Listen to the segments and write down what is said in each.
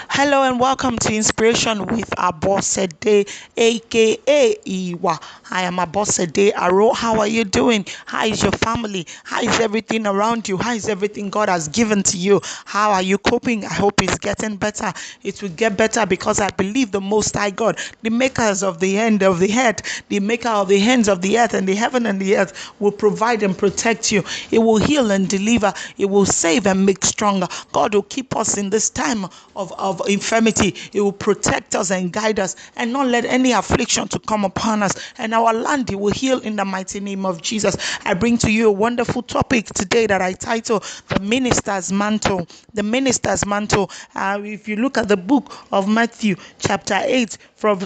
Hello and welcome to Inspiration with Abosede, aka Iwa. I am Abosede Aro. How are you doing? How is your family? How is everything around you? How is everything God has given to you? How are you coping? I hope it's getting better. It will get better because I believe the Most High God, the makers of the end of the head, the maker of the hands of the earth and the heaven and the earth, will provide and protect you. It will heal and deliver. It will save and make stronger. God will keep us in this time of infirmity. It will protect us and guide us and not let any affliction to come upon us. And our land it will heal in the mighty name of Jesus. I bring to you a wonderful topic today that I title The Minister's Mantle. The Minister's Mantle. If you look at the book of Matthew chapter 8 from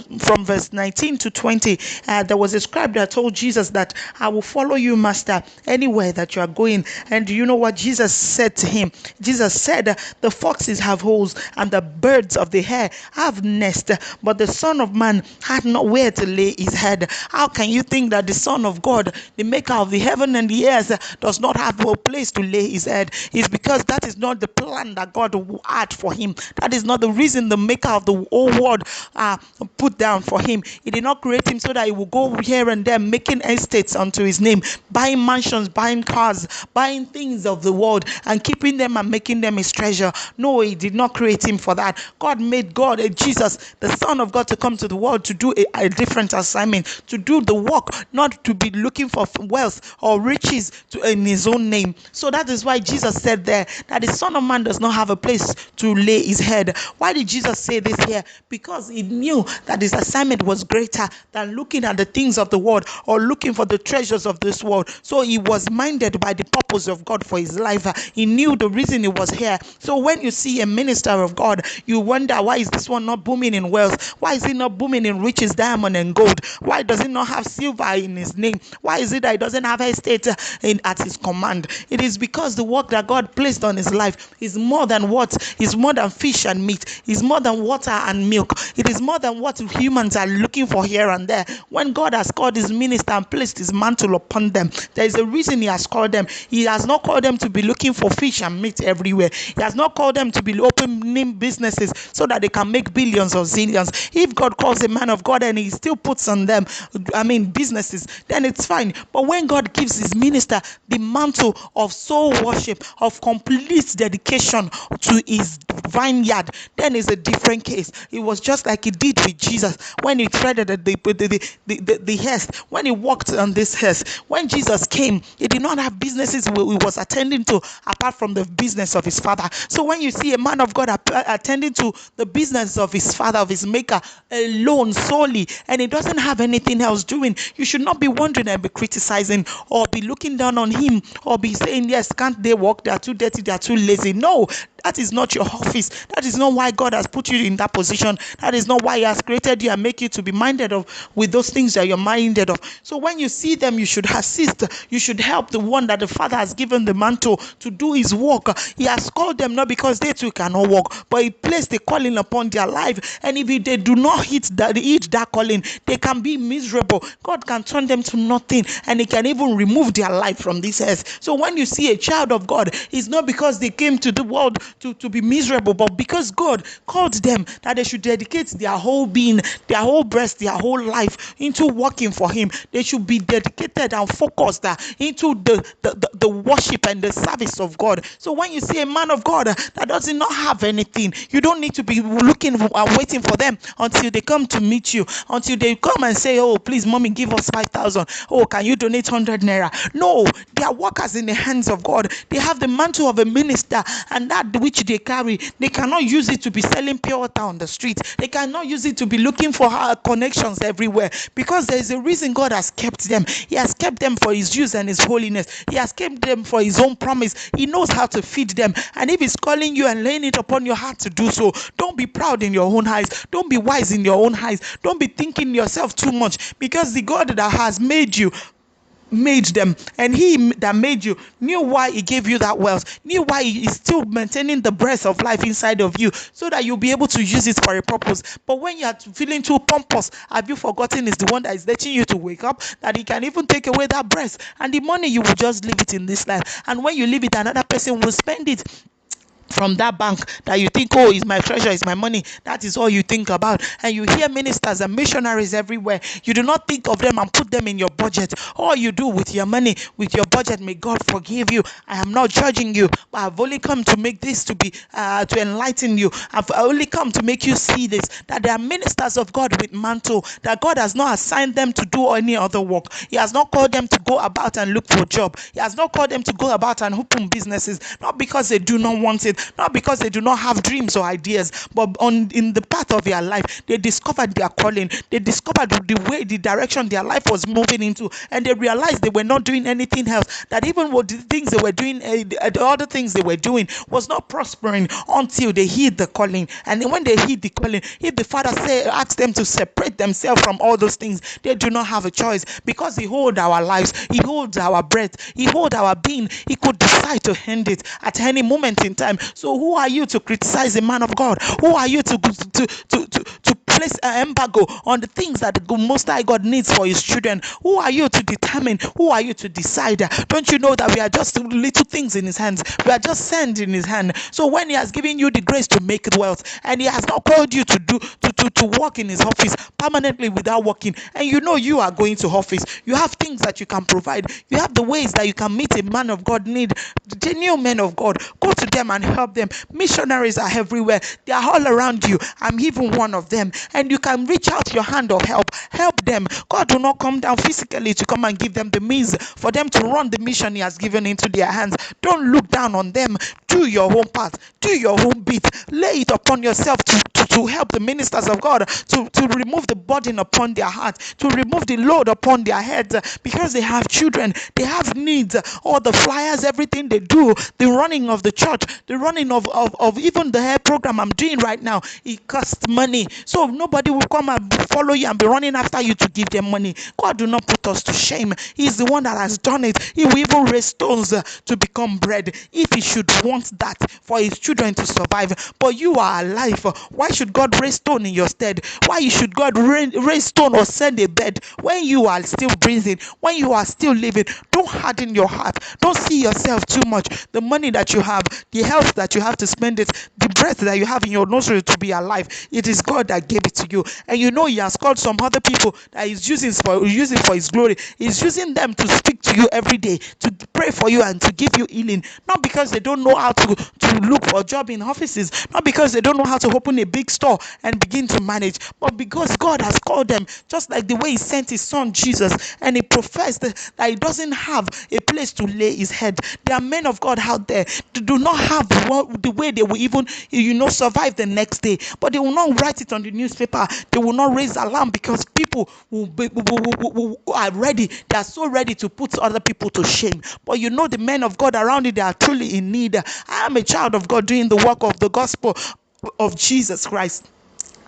verse 19 to 20, there was a scribe that told Jesus that I will follow you, Master, anywhere that you are going. And do you know what Jesus said to him? Jesus said, the foxes have holes and the birds of the air have nests, but the Son of Man had not where to lay his head. How can you think that the Son of God, the maker of the heaven and the earth, does not have a place to lay his head? It's because that is not the plan that God had for him. That is not the reason the maker of the whole world put down for him. He did not create him so that he will go here and there making estates unto his name, buying mansions, buying cars, buying things of the world and keeping them and making them his treasure. No, he did not create him for that. God made Jesus, the Son of God, to come to the world to do a different assignment, to do the work, not to be looking for wealth or riches in his own name. So that is why Jesus said there that the Son of Man does not have a place to lay his head. Why did Jesus say this here? Because he knew that his assignment was greater than looking at the things of the world or looking for the treasures of this world. So he was minded by the purpose of God for his life. He knew the reason he was here. So when you see a minister of God, you wonder, why is this one not booming in wealth? Why is he not booming in riches, diamond and gold? Why does he not have silver in his name? Why is it that he doesn't have estate at his command? It is because the work that God placed on his life is more than is more than fish and meat, is more than water and milk. It is more than what humans are looking for here and there. When God has called his minister and placed his mantle upon them, there is a reason he has called them. He has not called them to be looking for fish and meat everywhere. He has not called them to be opening businesses so that they can make billions or zillions. If God calls a man of God and he still puts on them, businesses, then it's fine. But when God gives his minister the mantle of soul worship, of complete dedication to his vineyard, then it's a different case. It was just like he did with Jesus when he treaded the earth, when he walked on this earth. When Jesus came, he did not have businesses he was attending to apart from the business of his father. So when you see a man of God attending to the business of his father, of his maker alone solely, and he doesn't have anything else doing, you should not be wondering and be criticizing or be looking down on him or be saying, yes, can't they work? They are too dirty, they are too lazy. No, that is not your office. That is not why God has put you in that position. That is not why he has created you and make you to be minded of with those things that you're minded of. So when you see them, you should assist. You should help the one that the Father has given the mantle to do his work. He has called them not because they too cannot walk, but he placed the calling upon their life. And if they do not hit that calling, they can be miserable. God can turn them to nothing, and he can even remove their life from this earth. So when you see a child of God, it's not because they came to the world to be miserable, but because God called them that they should dedicate their whole being, their whole breast, their whole life into working for him. They should be dedicated and focused into the worship and the service of God. So when you see a man of God that does not have anything, you don't need to be looking and waiting for them until they come to meet you, until they come and say, oh, please, mommy, give us 5,000. Oh, can you donate 100 naira? No, they are workers in the hands of God. They have the mantle of a minister, and that which they carry, they cannot use it to be selling pure water on the street. They cannot use it to be looking for connections everywhere, because there is a reason God has kept them. He has kept them for his use and his holiness. He has kept them for his own promise. He knows how to feed them. And if he's calling you and laying it upon your heart to do so, don't be proud in your own eyes. Don't be wise in your own eyes. Don't be thinking yourself too much, because the God that has made them, and he that made you knew why he gave you that wealth, knew why he is still maintaining the breath of life inside of you, so that you'll be able to use it for a purpose. But when you are feeling too pompous, have you forgotten is the one that is letting you to wake up, that he can even take away that breath, and the money you will just leave it in this life, and when you leave it, another person will spend it. from that bank that you think, oh, is my treasure, is my money. That is all you think about. And you hear ministers and missionaries everywhere. You do not think of them and put them in your budget. All you do with your money, with your budget, may God forgive you. I am not judging you, but I've only come to make this to be to enlighten you. I've only come to make you see this, that there are ministers of God with mantle, that God has not assigned them to do any other work. He has not called them to go about and look for a job. He has not called them to go about and open businesses, not because they do not want it, not because they do not have dreams or ideas, but in the path of their life, they discovered their calling. They discovered the direction their life was moving into, and they realized they were not doing anything else. That even what the things they were doing, the other things they were doing, was not prospering until they heed the calling. And then when they heed the calling, if the Father asks them to separate themselves from all those things, they do not have a choice, because He holds our lives, He holds our breath, He holds our being. He could decide to end it at any moment in time. So who are you to criticize a man of God? Who are you to place an embargo on the things that the Most High God needs for His children? Who are you to determine? Who are you to decide? Don't you know that we are just little things in His hands? We are just sand in His hand. So when He has given you the grace to make it wealth, and He has not called you to work in His office permanently without working, and you know you are going to office, you have things that you can provide, you have the ways that you can meet a man of God need, genuine men of God, go to them and help them. Missionaries are everywhere, they are all around you. I'm even one of them, and you can reach out your hand of help them. God will not come down physically to come and give them the means for them to run the mission He has given into their hands. Don't look down on them. Do your own part, do your own bit, lay it upon yourself to help the ministers of God to remove the burden upon their heart, to remove the load upon their heads, because they have children, they have needs. All the flyers, everything they do, the running of the church, the running of even the hair program I'm doing right now, it costs money. So nobody will come and follow you and be running after you to give them money. God do not put us to shame. He's the one that has done it. He will even raise stones to become bread if He should want that for His children to survive. But you are alive. Why should God raise stone in your stead? Why should God raise stone or send a bed when you are still breathing, when you are still living? Don't harden your heart. Don't see yourself too much. The money that you have, the health that you have to spend it, the breath that you have in your nostrils to be alive, it is God that gave it to you. And you know He has called some other people that He's using for His glory. He's using them to speak to you every day, to pray for you and to give you healing. Not because they don't know how to look for a job in offices, not because they don't know how to open a big store and begin to manage, but because God has called them, just like the way He sent His Son Jesus, and He professed that He doesn't have a place to lay His head. There are men of God out there who do not have the way they will even survive the next day, but they will not write it on the newspaper, they will not raise alarm, because people are ready, they are so ready to put other people to shame. But the men of God around you, they are truly in need. I am a child of God doing the work of the gospel of Jesus Christ.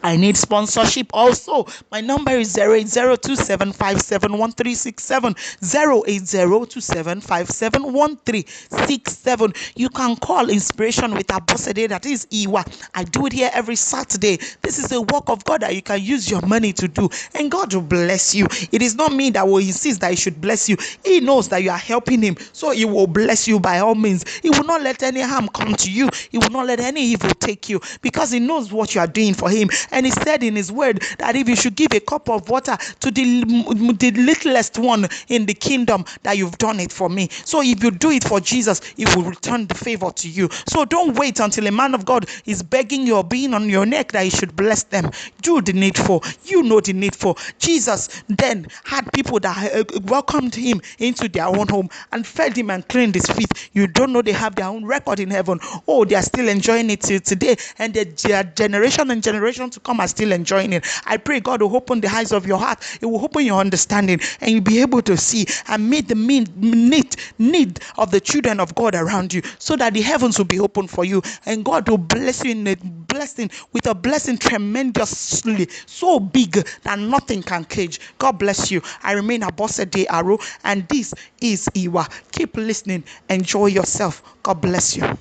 I need sponsorship also. My number is 08027571367, 08027571367. You can call Inspiration with Abosede, that is Iwa. I do it here every Saturday. This is a work of God that you can use your money to do, and God will bless you. It is not me that will insist that He should bless you. He knows that you are helping Him, so He will bless you by all means. He will not let any harm come to you. He will not let any evil take you, because He knows what you are doing for Him. And He said in His word that if you should give a cup of water to the littlest one in the kingdom, that you've done it for me. So if you do it for Jesus, He will return the favor to you. So don't wait until a man of God is begging you or being on your neck that He should bless them. Do the needful. You know the needful. Jesus then had people that welcomed Him into their own home and fed Him and cleaned His feet. You don't know they have their own record in heaven. Oh, they are still enjoying it till today, and their generation and generation to come are still enjoying it. I pray God will open the eyes of your heart. It will open your understanding, and you'll be able to see and meet the need of the children of God around you, so that the heavens will be open for you, and God will bless you in a blessing, with a blessing tremendously so big that nothing can cage. God bless you. I remain Abosede Aro, and this is Iwa. Keep listening. Enjoy yourself. God bless you.